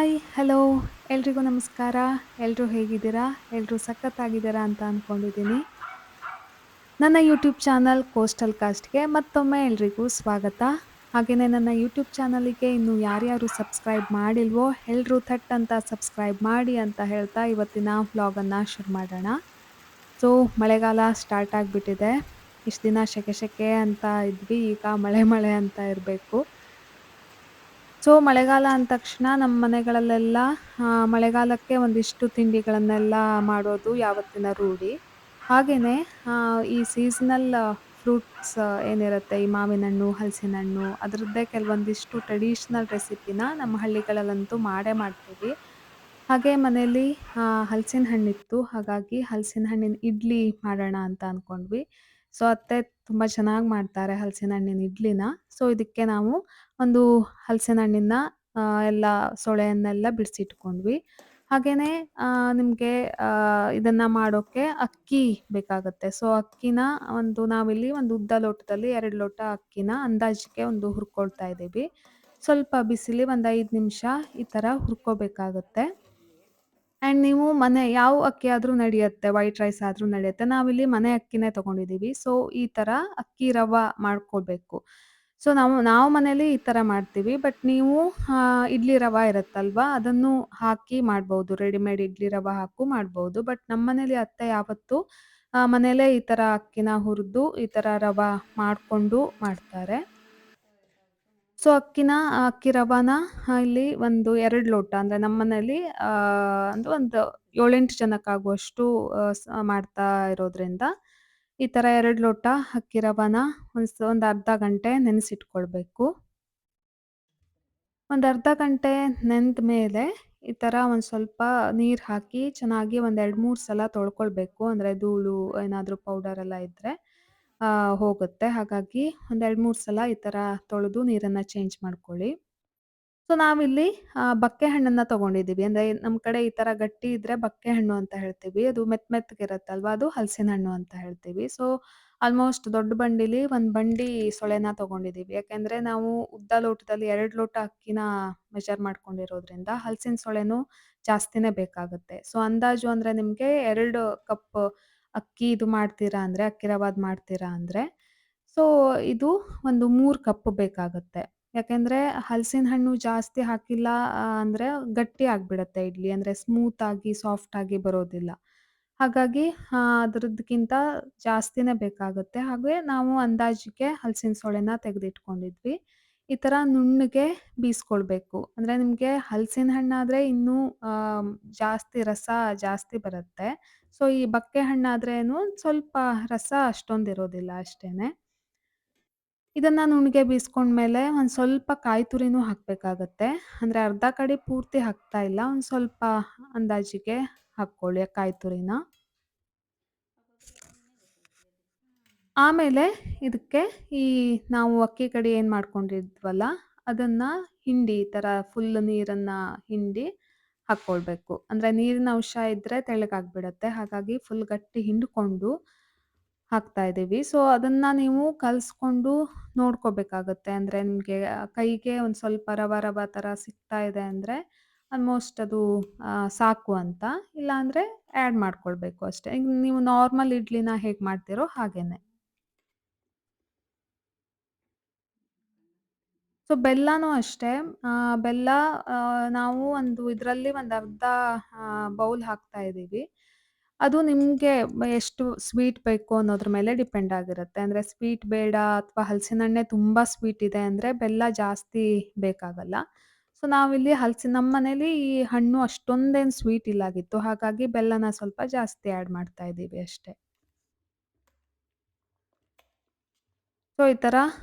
Hi, hello, ಎಲ್ರಿಗೂ ನಮಸ್ಕಾರ. ಎಲ್ರೂ ಹೇಗಿದ್ದೀರಾ? ಎಲ್ರೂ ಸಖತ್ತಾಗಿದ್ದೀರಾ ಅಂತ ಅಂದ್ಕೊಂಡಿದ್ದೀನಿ. ನನ್ನ ಯೂಟ್ಯೂಬ್ ಚಾನಲ್ ಕೋಸ್ಟಲ್ ಕಾಸ್ಟ್‌ಗೆ ಮತ್ತೊಮ್ಮೆ ಎಲ್ರಿಗೂ ಸ್ವಾಗತ. ಹಾಗೇನೇ ನನ್ನ ಯೂಟ್ಯೂಬ್ ಚಾನಲಿಗೆ ಇನ್ನು ಯಾರ್ಯಾರು ಸಬ್ಸ್ಕ್ರೈಬ್ ಮಾಡಿಲ್ವೋ ಎಲ್ರೂ ಥಟ್ ಅಂತ ಸಬ್ಸ್ಕ್ರೈಬ್ ಮಾಡಿ ಅಂತ ಹೇಳ್ತಾ ಇವತ್ತಿನ ವ್ಲಾಗನ್ನ ಶುರು ಮಾಡೋಣ. ಸೊ ಮಳೆಗಾಲ ಸ್ಟಾರ್ಟ್ ಆಗ್ಬಿಟ್ಟಿದೆ. ಇಷ್ಟು ದಿನ ಸೆಕೆ ಸೆಕೆ ಅಂತ ಇದ್ವಿ. ಈಗ ಮಳೆ ಮಳೆ ಅಂತ ಇರಬೇಕು. ಸೊ ಮಳೆಗಾಲ ಅಂದ ತಕ್ಷಣ ನಮ್ಮ ಮನೆಗಳಲ್ಲೆಲ್ಲ ಮಳೆಗಾಲಕ್ಕೆ ಒಂದಿಷ್ಟು ತಿಂಡಿಗಳನ್ನೆಲ್ಲ ಮಾಡೋದು ಯಾವತ್ತಿನ ರೂಢಿ. ಹಾಗೇನೇ ಈ ಸೀಸನಲ್ ಫ್ರೂಟ್ಸ್ ಏನಿರುತ್ತೆ, ಈ ಮಾವಿನ ಹಣ್ಣು, ಹಲಸಿನ ಹಣ್ಣು ಅದರದ್ದೇ ಕೆಲವೊಂದಿಷ್ಟು ಟ್ರೆಡಿಷನಲ್ ರೆಸಿಪಿನ ನಮ್ಮ ಹಳ್ಳಿಗಳಲ್ಲಂತೂ ಮಾಡೇ ಮಾಡ್ತೀವಿ. ಹಾಗೆ ಮನೇಲಿ ಹಲಸಿನ ಹಣ್ಣಿತ್ತು. ಹಾಗಾಗಿ ಹಲಸಿನ ಹಣ್ಣಿನ ಇಡ್ಲಿ ಮಾಡೋಣ ಅಂತ ಅನ್ಕೊಂಡ್ವಿ. ಸೊ ಅತ್ತೆ ತುಂಬ ಚೆನ್ನಾಗಿ ಮಾಡ್ತಾರೆ ಹಲಸಿನ ಹಣ್ಣಿನ ಇಡ್ಲಿನ. ಸೊ ಇದಕ್ಕೆ ನಾವು ಒಂದು ಹಲಸಿನ ಹಣ್ಣಿನ ಎಲ್ಲ ಸೊಳೆಯನ್ನೆಲ್ಲ ಬಿಡಿಸಿಟ್ಕೊಂಡ್ವಿ. ಹಾಗೇನೇ ನಿಮಗೆ ಇದನ್ನ ಮಾಡೋಕ್ಕೆ ಅಕ್ಕಿ ಬೇಕಾಗುತ್ತೆ. ಸೊ ಅಕ್ಕಿನ ನಾವಿಲ್ಲಿ ಒಂದು ಉದ್ದ ಲೋಟದಲ್ಲಿ 2 ಲೋಟ ಅಕ್ಕಿನ ಅಂದಾಜಿಗೆ ಒಂದು ಹುರ್ಕೊಳ್ತಾ ಇದ್ದೀವಿ. ಸ್ವಲ್ಪ ಬಿಸಿಲಿ ಒಂದು 5 ನಿಮಿಷ ಈ ಥರ ಹುರ್ಕೋಬೇಕಾಗುತ್ತೆ. ಆ್ಯಂಡ್ ನೀವು ಯಾವ ಅಕ್ಕಿ ಆದ್ರೂ ನಡೆಯುತ್ತೆ, ವೈಟ್ ರೈಸ್ ಆದ್ರೂ ನಡೆಯುತ್ತೆ. ನಾವಿಲ್ಲಿ ಮನೆ ಅಕ್ಕಿನೇ ತಗೊಂಡಿದ್ದೀವಿ. ಸೊ ಈ ಥರ ಅಕ್ಕಿ ರವ ಮಾಡ್ಕೊಳ್ಬೇಕು. ಸೊ ನಾವು ನಾವು ಮನೇಲಿ ಈ ಥರ ಮಾಡ್ತೀವಿ. ಬಟ್ ನೀವು ಇಡ್ಲಿ ರವ ಇರುತ್ತಲ್ವಾ, ಅದನ್ನು ಹಾಕಿ ಮಾಡ್ಬೋದು. ರೆಡಿಮೇಡ್ ಇಡ್ಲಿ ರವ ಹಾಕು ಮಾಡ್ಬೋದು. ಬಟ್ ನಮ್ಮನೇಲಿ ಅತ್ತೆ ಯಾವತ್ತೂ ಮನೇಲೇ ಈ ಥರ ಅಕ್ಕಿನ ಹುರಿದು ಈ ಥರ ರವ ಮಾಡ್ಕೊಂಡು ಮಾಡ್ತಾರೆ. ಸೊ ಅಕ್ಕಿ ರವಾನ ಇಲ್ಲಿ ಒಂದು 2 ಲೋಟ ಅಂದ್ರೆ ನಮ್ಮನೇಲಿ ಅಂದ್ರೆ ಒಂದು 7, 8 ಜನಕ್ಕಾಗುವಷ್ಟು ಮಾಡ್ತಾ ಇರೋದ್ರಿಂದ, ಈ ಥರ 2 ಲೋಟ ಅಕ್ಕಿ ರವಾನ ಒಂದು ಅರ್ಧ ಗಂಟೆ ನೆನೆಸಿಟ್ಕೊಳ್ಬೇಕು. ಒಂದು ಅರ್ಧ ಗಂಟೆ ನೆಂದ ಮೇಲೆ ಈ ಥರ ಒಂದು ಸ್ವಲ್ಪ ನೀರು ಹಾಕಿ ಚೆನ್ನಾಗಿ ಒಂದು 2, 3 ಸಲ ತೊಳ್ಕೊಳ್ಬೇಕು. ಅಂದ್ರೆ ಧೂಳು ಏನಾದ್ರೂ ಪೌಡರ್ ಎಲ್ಲ ಇದ್ರೆ ಹೋಗುತ್ತೆ. ಹಾಗಾಗಿ ಒಂದು 2, 3 ಸಲ ಈ ಥರ ತೊಳೆದು ನೀರನ್ನ ಚೇಂಜ್ ಮಾಡ್ಕೊಳ್ಳಿ. ಸೊ ನಾವಿಲ್ಲಿ ಬಕ್ಕೆಹಣ್ಣನ್ನ ತಗೊಂಡಿದ್ದೀವಿ. ಅಂದ್ರೆ ನಮ್ ಕಡೆ ಈ ತರ ಗಟ್ಟಿ ಇದ್ರೆ ಬಕ್ಕೆಹಣ್ಣು ಅಂತ ಹೇಳ್ತೀವಿ. ಅದು ಮೆತ್ತಗಿರತ್ತಲ್ವಾ, ಅದು ಹಲಸಿನ ಹಣ್ಣು ಅಂತ ಹೇಳ್ತೀವಿ. ಸೊ ಆಲ್ಮೋಸ್ಟ್ ದೊಡ್ಡ ಬಂಡಿಲಿ 1 ಬಂಡಿ ಸೊಳೆನ ತಗೊಂಡಿದ್ದೀವಿ. ಯಾಕೆಂದ್ರೆ ನಾವು ಉದ್ದ ಲೋಟದಲ್ಲಿ 2 ಲೋಟ ಅಕ್ಕಿನ ಮೆಜರ್ ಮಾಡ್ಕೊಂಡಿರೋದ್ರಿಂದ ಹಲಸಿನ ಸೊಳೆನೂ ಜಾಸ್ತಿನೇ ಬೇಕಾಗುತ್ತೆ. ಸೊ ಅಂದಾಜು ಅಂದ್ರೆ ನಿಮ್ಗೆ 2 ಕಪ್ ಅಕ್ಕಿ ಇದು ಮಾಡ್ತೀರಾ ಅಂದ್ರೆ, ಅಕ್ಕಿ ರವಾದ್ ಮಾಡ್ತೀರಾ ಅಂದ್ರೆ, ಸೊ ಇದು ಒಂದು 3 ಕಪ್ ಬೇಕಾಗುತ್ತೆ. ಯಾಕೆಂದ್ರೆ ಹಲಸಿನ ಹಣ್ಣು ಜಾಸ್ತಿ ಹಾಕಿಲ್ಲ ಅಂದ್ರೆ ಗಟ್ಟಿ ಆಗ್ಬಿಡತ್ತೆ ಇಡ್ಲಿ. ಅಂದ್ರೆ ಸ್ಮೂತ್ ಆಗಿ, ಸಾಫ್ಟ್ ಆಗಿ ಬರೋದಿಲ್ಲ. ಹಾಗಾಗಿ ಅದ್ರದ್ಕಿಂತ ಜಾಸ್ತಿನೇ ಬೇಕಾಗುತ್ತೆ. ಹಾಗೆ ನಾವು ಅಂದಾಜಿಗೆ ಹಲಸಿನ ಸೊಳೆನ ತೆಗೆದಿಟ್ಕೊಂಡಿದ್ವಿ. ಈ ಥರ ನುಣ್ಣಗೆ ಬೀಸ್ಕೊಳ್ಬೇಕು. ಅಂದ್ರೆ ನಿಮ್ಗೆ ಹಲಸಿನ ಹಣ್ಣಾದ್ರೆ ಇನ್ನೂ ಜಾಸ್ತಿ ರಸ ಜಾಸ್ತಿ ಬರುತ್ತೆ. ಸೊ ಈ ಬಕ್ಕೆ ಹಣ್ಣಾದ್ರೇನು ಸ್ವಲ್ಪ ರಸ ಅಷ್ಟೊಂದಿರೋದಿಲ್ಲ ಅಷ್ಟೇನೆ. ಇದನ್ನ ನುಣ್ಣಗೆ ಬೀಸ್ಕೊಂಡ್ಮೇಲೆ ಒಂದ್ ಸ್ವಲ್ಪ ಕಾಯಿ ತುರಿನೂ ಹಾಕ್ಬೇಕಾಗತ್ತೆ. ಅಂದ್ರೆ ಅರ್ಧ ಕಡಿ ಪೂರ್ತಿ ಹಾಕ್ತಾ ಇಲ್ಲ. ಒಂದ್ ಸ್ವಲ್ಪ ಅಂದಾಜಿಗೆ ಹಾಕ್ಕೊಳ್ಳಿ ಆ ಕಾಯಿ ತುರಿನ. ಆಮೇಲೆ ಇದಕ್ಕೆ ಈ ನಾವು ಅಕ್ಕಿ ಕಡಿ ಏನ್ ಮಾಡ್ಕೊಂಡಿದ್ವಲ್ಲ, ಅದನ್ನ ಹಿಂಡಿ ಈ ತರ ಫುಲ್ ನೀರನ್ನ ಹಿಂಡಿ ಹಾಕ್ಕೊಳ್ಬೇಕು. ಅಂದ್ರೆ ನೀರಿನ ಅಂಶ ಇದ್ರೆ ತೆಳ್ಳಗಾಗ್ಬಿಡತ್ತೆ. ಹಾಗಾಗಿ ಫುಲ್ ಗಟ್ಟಿ ಹಿಂಡ್ಕೊಂಡು ಹಾಕ್ತಾ ಇದೀವಿ. ಸೊ ಅದನ್ನ ನೀವು ಕಲ್ಸ್ಕೊಂಡು ನೋಡ್ಕೋಬೇಕಾಗತ್ತೆ. ಅಂದ್ರೆ ನಿಮ್ಗೆ ಕೈಗೆ ಒಂದ್ ಸ್ವಲ್ಪ ರವ ರವ ತರ ಸಿಗ್ತಾ ಇದೆ ಅಂದ್ರೆ ಆಲ್ಮೋಸ್ಟ್ ಅದು ಸಾಕು ಅಂತ. ಇಲ್ಲಾಂದ್ರೆ ಆಡ್ ಮಾಡ್ಕೊಳ್ಬೇಕು ಅಷ್ಟೇ. ಈಗ ನೀವು ನಾರ್ಮಲ್ ಇಡ್ಲಿನ ಹೇಗ್ ಮಾಡ್ತೀರೋ ಹಾಗೇನೆ. ಸೊ ಬೆಲ್ಲನೂ ಅಷ್ಟೇ. ಬೆಲ್ಲ ನಾವು ಒಂದು ಇದ್ರಲ್ಲಿ ಒಂದು ಅರ್ಧ ಬೌಲ್ ಹಾಕ್ತಾ ಇದೀವಿ. ಅದು ನಿಮ್ಗೆ ಎಷ್ಟು ಸ್ವೀಟ್ ಬೇಕು ಅನ್ನೋದ್ರ ಮೇಲೆ ಡಿಪೆಂಡ್ ಆಗಿರುತ್ತೆ. ಅಂದ್ರೆ ಸ್ವೀಟ್ ಬೇಡ ಅಥವಾ ಹಲಸಿನ ಹಣ್ಣೇ ತುಂಬಾ ಸ್ವೀಟ್ ಇದೆ ಅಂದ್ರೆ ಬೆಲ್ಲ ಜಾಸ್ತಿ ಬೇಕಾಗಲ್ಲ. ಸೊ ನಾವಿಲ್ಲಿ ನಮ್ಮ ಮನೇಲಿ ಈ ಹಣ್ಣು ಅಷ್ಟೊಂದೇನು ಸ್ವೀಟ್ ಇಲ್ಲಾಗಿತ್ತು. ಹಾಗಾಗಿ ಬೆಲ್ಲನ ಸ್ವಲ್ಪ ಜಾಸ್ತಿ ಆಡ್ ಮಾಡ್ತಾ ಇದೀವಿ ಅಷ್ಟೇ. ಸೊ ಈ ಥರ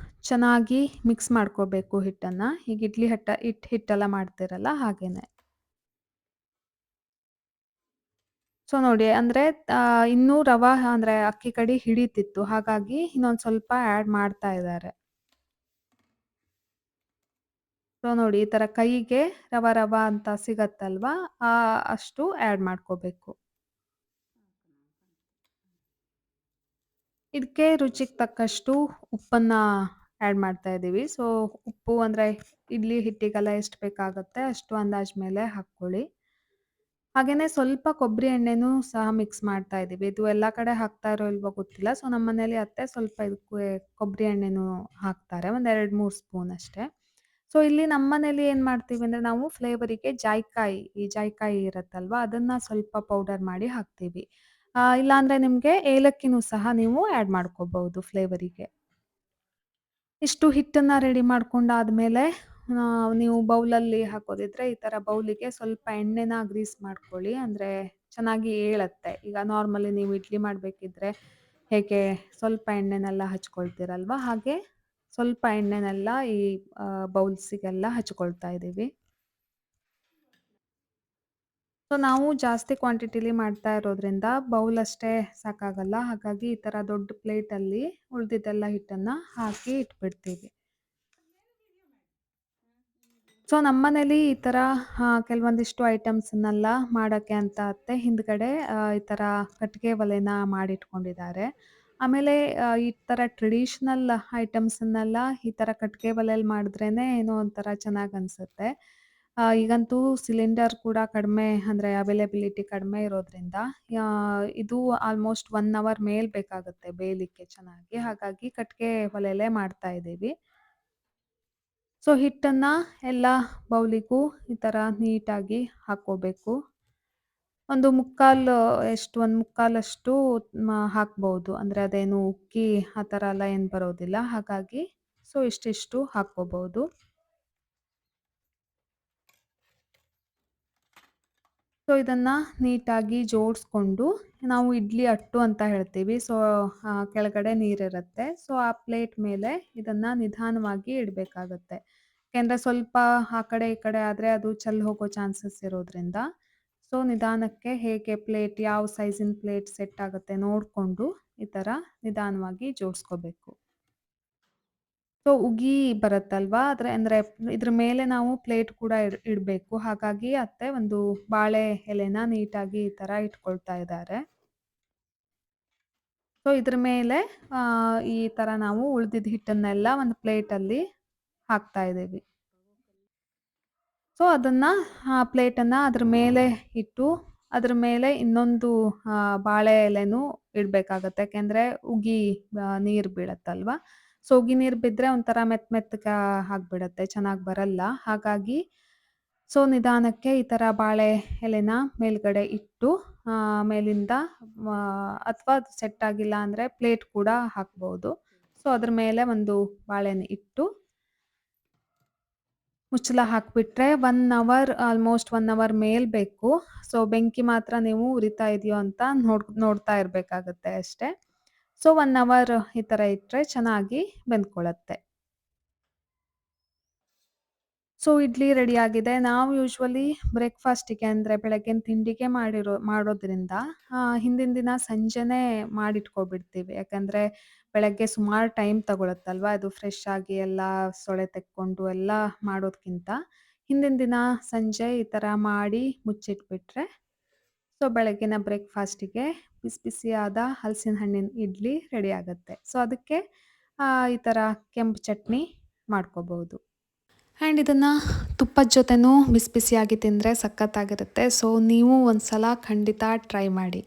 ಚೆನ್ನಾಗಿ ಮಿಕ್ಸ್ ಮಾಡ್ಕೋಬೇಕು ಹಿಟ್ಟನ್ನ. ಈಗ ಇಡ್ಲಿ ಹಿಟ್ಟೆಲ್ಲ ಮಾಡ್ತಿರಲ್ಲ ಹಾಗೇನೆ. ಸೊ ನೋಡಿ ಅಂದ್ರೆ ಇನ್ನೂ ಅಂದ್ರೆ ಅಕ್ಕಿ ಕಡಿ ಹಿಡಿತಿತ್ತು. ಹಾಗಾಗಿ ಇನ್ನೊಂದ್ ಸ್ವಲ್ಪ ಆಡ್ ಮಾಡ್ತಾ ಇದ್ದಾರೆ. ಸೊ ನೋಡಿ ಈ ತರ ಕೈಗೆ ರವ ರವ ಅಂತ ಸಿಗತ್ತಲ್ವಾ? ಅಷ್ಟು ಆಡ್ ಮಾಡ್ಕೋಬೇಕು. ಇದಕ್ಕೆ ರುಚಿಗೆ ತಕ್ಕಷ್ಟು ಉಪ್ಪನ್ನ ಆಡ್ ಮಾಡ್ತಾ ಇದ್ದೀವಿ. ಸೊ ಉಪ್ಪು ಅಂದ್ರೆ ಇಡ್ಲಿ ಹಿಟ್ಟಿಗೆಲ್ಲ ಎಷ್ಟು ಬೇಕಾಗುತ್ತೆ ಅಷ್ಟು ಅಂದಾಜ್ ಮೇಲೆ ಹಾಕ್ಕೊಳ್ಳಿ. ಹಾಗೇನೆ ಸ್ವಲ್ಪ ಕೊಬ್ಬರಿ ಎಣ್ಣೆನೂ ಸಹ ಮಿಕ್ಸ್ ಮಾಡ್ತಾ ಇದ್ದೀವಿ. ಇದು ಎಲ್ಲಾ ಕಡೆ ಹಾಕ್ತಾರೋ ಇಲ್ವೋ ಗೊತ್ತಿಲ್ಲ. ಸೊ ನಮ್ಮ ಮನೇಲಿ ಅತ್ತೆ ಸ್ವಲ್ಪ ಇದಕ್ಕೆ ಕೊಬ್ಬರಿ ಎಣ್ಣೆನೂ ಹಾಕ್ತಾರೆ. ಒಂದ್ 2, 3 ಸ್ಪೂನ್ ಅಷ್ಟೇ. ಸೊ ಇಲ್ಲಿ ನಮ್ಮ ಮನೇಲಿ ಏನ್ ಮಾಡ್ತೀವಿ ಅಂದ್ರೆ ನಾವು ಫ್ಲೇವರಿಗೆ ಜಾಯಿಕಾಯಿ, ಈ ಜಾಯಿಕಾಯಿ ಇರತ್ತಲ್ವಾ ಅದನ್ನ ಸ್ವಲ್ಪ ಪೌಡರ್ ಮಾಡಿ ಹಾಕ್ತೀವಿ. ಇಲ್ಲಾಂದ್ರೆ ನಿಮ್ಗೆ ಏಲಕ್ಕಿನೂ ಸಹ ನೀವು ಆಡ್ ಮಾಡ್ಕೋಬಹುದು ಫ್ಲೇವರಿಗೆ. ಇಷ್ಟು ಹಿಟ್ಟನ್ನ ರೆಡಿ ಮಾಡ್ಕೊಂಡಾದ್ಮೇಲೆ ನೀವು ಬೌಲಲ್ಲಿ ಹಾಕೋದಿದ್ರೆ ಈ ತರ ಬೌಲಿಗೆ ಸ್ವಲ್ಪ ಎಣ್ಣೆನ ಗ್ರೀಸ್ ಮಾಡ್ಕೊಳ್ಳಿ. ಅಂದ್ರೆ ಚೆನ್ನಾಗಿ ಏಳತ್ತೆ. ಈಗ ನಾರ್ಮಲಿ ನೀವು ಇಡ್ಲಿ ಮಾಡ್ಬೇಕಿದ್ರೆ ಹೇಗೆ ಸ್ವಲ್ಪ ಎಣ್ಣೆನೆಲ್ಲ ಹಚ್ಕೊಳ್ತೀರಲ್ವಾ? ಹಾಗೆ ಸ್ವಲ್ಪ ಎಣ್ಣೆನೆಲ್ಲ ಈ ಬೌಲ್ಸಿಗೆಲ್ಲ ಹಚ್ಕೊಳ್ತಾ ಇದೀವಿ. ಸೊ ನಾವು ಜಾಸ್ತಿ ಕ್ವಾಂಟಿಟಿಲಿ ಮಾಡ್ತಾ ಇರೋದ್ರಿಂದ ಬೌಲ್ ಅಷ್ಟೇ ಸಾಕಾಗಲ್ಲ. ಹಾಗಾಗಿ ಈ ತರ ದೊಡ್ಡ ಪ್ಲೇಟಲ್ಲಿ ಉಳ್ದಿದ್ದೆಲ್ಲ ಹಿಟ್ಟನ್ನ ಹಾಕಿ ಇಟ್ಬಿಡ್ತೀವಿ. ಸೊ ನಮ್ಮನೇಲಿ ಈ ತರ ಕೆಲವೊಂದಿಷ್ಟು ಐಟಮ್ಸನ್ನೆಲ್ಲ ಮಾಡಕ್ಕೆ ಅಂತ ಅತ್ತೆ ಹಿಂದ್ಗಡೆ ಈ ತರ ಕಟ್ಟಿಗೆ ಒಲೆನ ಮಾಡಿಟ್ಕೊಂಡಿದ್ದಾರೆ. ಆಮೇಲೆ ಈ ತರ ಟ್ರೆಡಿಷನಲ್ ಐಟಮ್ಸನ್ನೆಲ್ಲ ಈ ತರ ಕಟ್ಟಿಗೆ ಒಲೆಯಲ್ಲಿ ಮಾಡಿದ್ರೇನೆ ಏನೋ ಒಂಥರ ಚೆನ್ನಾಗ್ ಅನ್ಸುತ್ತೆ. ಈಗಂತೂ ಸಿಲಿಂಡರ್ ಕೂಡ ಕಡಿಮೆ ಅಂದ್ರೆ ಅವೈಲಬಿಲಿಟಿ ಕಡಿಮೆ ಇರೋದ್ರಿಂದ ಇದು ಆಲ್ಮೋಸ್ಟ್ 1 ಅವರ್ ಮೇಲ್ ಬೇಕಾಗುತ್ತೆ ಬೇಯಲಿಕ್ಕೆ ಚೆನ್ನಾಗಿ. ಹಾಗಾಗಿ ಕಟ್ಟಿಗೆ ಒಲೆಯಲ್ಲೇ ಮಾಡ್ತಾ ಇದ್ದೀವಿ. ಸೊ ಹಿಟ್ಟನ್ನ ಎಲ್ಲ ಬೌಲಿಗೂ ಈ ತರ ನೀಟಾಗಿ ಹಾಕ್ಕೋಬೇಕು. ಒಂದು ಒಂದು ಮುಕ್ಕಾಲಷ್ಟು ಹಾಕ್ಬಹುದು. ಅಂದ್ರೆ ಅದೇನು ಉಕ್ಕಿ ಆ ಥರ ಎಲ್ಲ ಏನು ಬರೋದಿಲ್ಲ. ಹಾಗಾಗಿ ಸೊ ಇಷ್ಟಿಷ್ಟು ಹಾಕ್ಕೋಬಹುದು. ಸೊ ಇದನ್ನ ನೀಟಾಗಿ ಜೋಡಿಸ್ಕೊಂಡು ನಾವು ಇಡ್ಲಿ ಅಟ್ಟು ಅಂತ ಹೇಳ್ತೀವಿ. ಸೊ ಕೆಳಗಡೆ ನೀರಿರುತ್ತೆ. ಸೊ ಆ ಪ್ಲೇಟ್ ಮೇಲೆ ಇದನ್ನ ನಿಧಾನವಾಗಿ ಇಡಬೇಕಾಗತ್ತೆ. ಯಾಕೆಂದ್ರೆ ಸ್ವಲ್ಪ ಆ ಕಡೆ ಈ ಕಡೆ ಆದ್ರೆ ಅದು ಚೆಲ್ಲಿ ಹೋಗೋ ಚಾನ್ಸಸ್ ಇರೋದ್ರಿಂದ ಸೊ ನಿಧಾನಕ್ಕೆ ಹೇಗೆ ಪ್ಲೇಟ್ ಯಾವ ಸೈಜಿನ ಪ್ಲೇಟ್ ಸೆಟ್ ಆಗುತ್ತೆ ನೋಡ್ಕೊಂಡು ಈ ತರ ನಿಧಾನವಾಗಿ ಜೋಡಿಸ್ಕೋಬೇಕು. ಸೊ ಉಗಿ ಬರುತ್ತಲ್ವಾ? ಅಂದ್ರೆ ಇದ್ರ ಮೇಲೆ ನಾವು ಪ್ಲೇಟ್ ಕೂಡ ಇಡ್ಬೇಕು. ಹಾಗಾಗಿ ಅತ್ತೆ ಒಂದು ಬಾಳೆ ಎಲೆನ ನೀಟಾಗಿ ಈ ತರ ಇಟ್ಕೊಳ್ತಾ ಇದ್ದಾರೆ. ಸೊ ಇದ್ರ ಮೇಲೆ ಈ ತರ ನಾವು ಉಳ್ದಿದ್ದ ಹಿಟ್ಟನ್ನೆಲ್ಲ ಒಂದು ಪ್ಲೇಟಲ್ಲಿ ಹಾಕ್ತಾ ಇದೀವಿ. ಸೊ ಅದನ್ನ ಪ್ಲೇಟನ್ನ ಅದ್ರ ಮೇಲೆ ಇಟ್ಟು, ಅದ್ರ ಮೇಲೆ ಇನ್ನೊಂದು ಬಾಳೆ ಎಲೆನೂ ಇಡ್ಬೇಕಾಗತ್ತೆ. ಯಾಕೆಂದ್ರೆ ಉಗಿ ನೀರ್ ಬೀಳತ್ತಲ್ವಾ? ಸೊ ಉಗಿ ನೀರ್ ಬಿದ್ರೆ ಒಂಥರ ಮೆತ್ತಗ ಆಗ್ಬಿಡತ್ತೆ. ಚೆನ್ನಾಗ್ ಬರಲ್ಲ. ಹಾಗಾಗಿ ಸೊ ನಿಧಾನಕ್ಕೆ ಈ ತರ ಬಾಳೆ ಎಲೆನ ಮೇಲ್ಗಡೆ ಇಟ್ಟು ಮೇಲಿಂದ ಅಥವಾ ಸೆಟ್ ಆಗಿಲ್ಲ ಅಂದ್ರೆ ಪ್ಲೇಟ್ ಕೂಡ ಹಾಕ್ಬಹುದು. ಸೊ ಅದ್ರ ಮೇಲೆ ಒಂದು ಬಾಳೆನ ಇಟ್ಟು ಮುಚ್ಚಳ ಹಾಕ್ಬಿಟ್ರೆ 1 ಅವರ್ ಆಲ್ಮೋಸ್ಟ್ 1 ಅವರ್ ಮೇಲ್ ಬೇಕು. ಸೊ ಬೆಂಕಿ ಮಾತ್ರ ನೀವು ಉರಿತಾ ಇದೆಯೋ ಅಂತ ನೋಡ್ತಾ ಇರ್ಬೇಕಾಗತ್ತೆ ಅಷ್ಟೇ. ಸೊ 1 ಅವರ್ ಈ ತರ ಇಟ್ರೆ ಚೆನ್ನಾಗಿ ಬೆಂದ್ಕೊಳತ್ತೆ. ಸೊ ಇಡ್ಲಿ ರೆಡಿ ಆಗಿದೆ. ನಾವು ಯೂಶುವಲಿ ಬ್ರೇಕ್‌ಫಾಸ್ಟಿಗೆ ಅಂದ್ರೆ ಬೆಳಗ್ಗಿನ ತಿಂಡಿಗೆ ಮಾಡೋದ್ರಿಂದ ಹಿಂದಿನ ದಿನ ಸಂಜೆನೇ ಮಾಡಿಟ್ಕೊಬಿಡ್ತೀವಿ. ಯಾಕಂದ್ರೆ ಬೆಳಗ್ಗೆ ಸುಮಾರು ಟೈಮ್ ತಗೊಳುತ್ತಲ್ವಾ ಅದು ಫ್ರೆಶ್ ಆಗಿ ಎಲ್ಲ ಸೊಳೆ ತೆಕ್ಕೊಂಡು ಎಲ್ಲ ಮಾಡೋದ್ಕಿಂತ, ಹಿಂದಿನ ದಿನ ಸಂಜೆ ಈ ತರ ಮಾಡಿ ಮುಚ್ಚಿಟ್ಬಿಟ್ರೆ ಸೊ ಬೆಳಗ್ಗಿನ ಬ್ರೇಕ್‌ಫಾಸ್ಟಿಗೆ ಬಿಸಿ ಬಿಸಿಯಾದ ಹಲಸಿನ ಹಣ್ಣಿನ ಇಡ್ಲಿ ರೆಡಿ ಆಗತ್ತೆ. ಸೊ ಅದಕ್ಕೆ ಈ ತರ ಕೆಂಪು ಚಟ್ನಿ ಮಾಡ್ಕೋಬಹುದು. ಆ್ಯಂಡ್ ಇದನ್ನು ತುಪ್ಪದ ಜೊತೆನೂ ಬಿಸಿ ಬಿಸಿಯಾಗಿ ತಿಂದರೆ ಸಖತ್ತಾಗಿರುತ್ತೆ. ಸೊ ನೀವು ಒಂದ್ಸಲ ಖಂಡಿತ ಟ್ರೈ ಮಾಡಿ.